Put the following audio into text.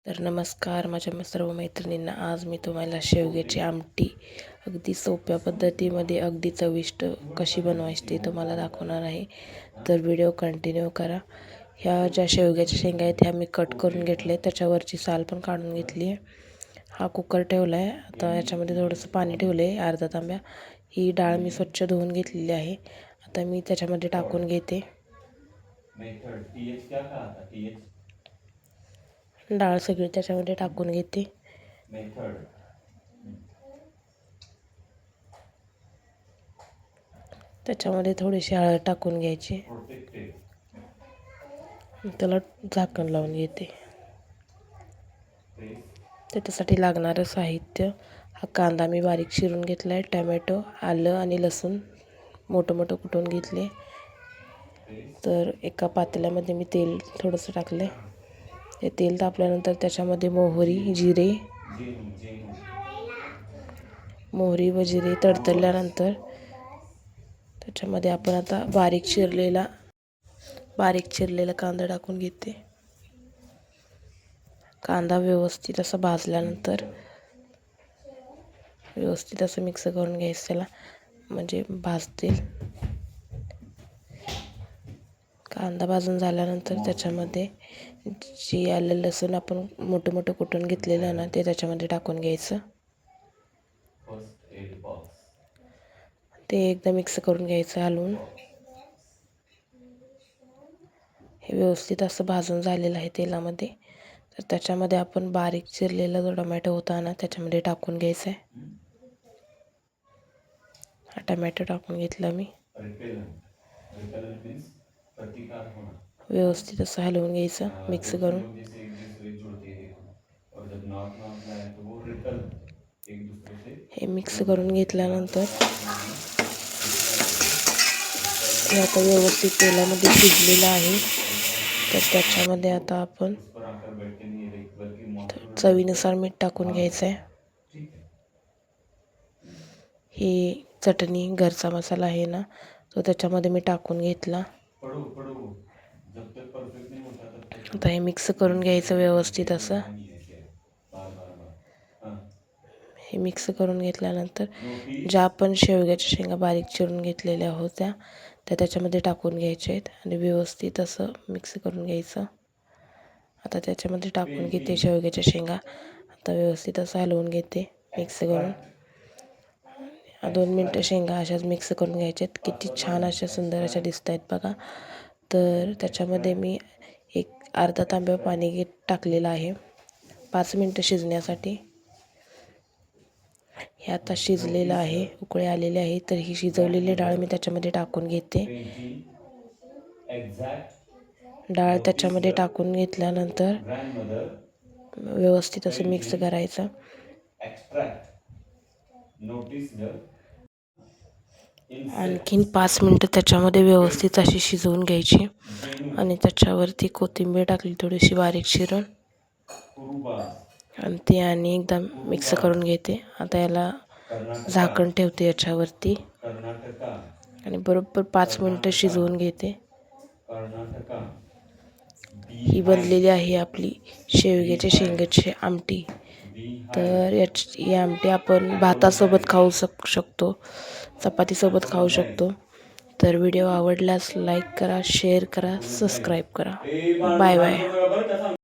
तर नमस्कार माझ्या सर्व मैत्रिणींना. आज मी तुम्हाला शेवग्याची आमटी अगदी सोप्या पद्धतीमध्ये अगदी चविष्ट कशी बनवायची ते तुम्हाला दाखवणार आहे. तर व्हिडिओ कंटिन्यू करा. ह्या ज्या शेवग्याच्या शेंगा आहेत ह्या मी कट करून घेतले, त्याच्यावरची साल पण काढून घेतली आहे. हा कुकर ठेवला आहे. आता याच्यामध्ये थोडंसं पाणी ठेवलं आहे अर्धा तांब्या. ही डाळ मी स्वच्छ धुवून घेतलेली आहे. आता मी त्याच्यामध्ये टाकून घेते. डाळ सगळी त्याच्यामध्ये टाकून घेते. त्याच्यामध्ये थोडीशी हळद टाकून घ्यायची. त्याला झाकण लावून घेते. त्याच्यासाठी लागणारं साहित्य: हा कांदा मी बारीक चिरून घेतला आहे, टमॅटो, आलं आणि लसूण मोठं मोठं कुटून घेतले. तर एका पातेल्यामध्ये मी तेल थोडंसं टाकले. ते तेल तापल्यानंतर त्याच्यामध्ये मोहरी व जिरे तडतडल्यानंतर त्याच्यामध्ये आपण आता बारीक चिरलेला कांदा टाकून घेते. कांदा व्यवस्थित असं भाजल्यानंतर व्यवस्थित असं मिक्स करून घ्यायचं त्याला, म्हणजे भाजतील. कांदा भाजून झाल्यानंतर त्याच्यामध्ये जी आलं लसूण आपण मोठं मोठं कुटून घेतलेलं आहे ना, ते त्याच्यामध्ये टाकून घ्यायचं. ते एकदा मिक्स करून घ्यायचं हलवून. हे व्यवस्थित असं भाजून झालेलं आहे तेलामध्ये. तर त्याच्यामध्ये आपण बारीक चिरलेला जो टोमॅटो होता ना, त्याच्यामध्ये टाकून घ्यायचा आहे. हा टोमॅटो टाकून घेतला मी. व्यवस्थित असं हलवून घ्यायचं मिक्स करून. हे मिक्स करून घेतल्यानंतर हे आता व्यवस्थित तेलामध्ये शिजलेलं आहे. तर त्याच्यामध्ये आता आपण चवीनुसार मीठ टाकून घ्यायचं आहे. ही चटणी घरचा मसाला आहे ना, तो त्याच्यामध्ये मी टाकून घेतला. आता हे मिक्स करून घ्यायचं व्यवस्थित असं. हे मिक्स करून घेतल्यानंतर ज्या आपण शेवग्याच्या शेंगा बारीक चिरून घेतलेल्या होत्या त्या त्याच्यामध्ये टाकून घ्यायच्या आहेत आणि व्यवस्थित असं मिक्स करून घ्यायचं. आता त्याच्यामध्ये टाकून घेते शेवग्याच्या शेंगा. आता व्यवस्थित असं हलवून घेते मिक्स करून. 2 मिनटं शेंगा अशाच मिक्स करून घ्यायच्यात. किती छान अशा सुंदर अशा दिसत आहेत बघा. तर त्याच्यामध्ये मी अर्धा तांब्या पाणी टाकलेलं आहे 5 मिनटं शिजण्यासाठी. हे आता शिजलेलं आहे, उकळे आलेले आहे. तर ही शिजवलेली डाळ मी त्याच्यामध्ये टाकून घेते. डाळ त्याच्यामध्ये टाकून घेतल्यानंतर व्यवस्थित असं मिक्स करायचं. आणखीन 5 मिनटं त्याच्यामध्ये व्यवस्थित अशी शिजवून घ्यायची आणि त्याच्यावरती कोथिंबीर टाकली थोडीशी बारीक चिरून आणि ती आणि एकदा मिक्स करून घेते. आता याला झाकण ठेवते याच्यावरती आणि बरोबर 5 मिनटं शिजवून घेते. ही बनलेली आहे आपली शेवग्याच्या शेंगाची आमटी. तर ही आमटी आपण भातासोबत खाऊ शकतो, चपातीसोबत खाऊ शकतो. तर व्हिडिओ आवडल्यास लाईक करा, शेअर करा, सबस्क्राईब करा. Bye bye.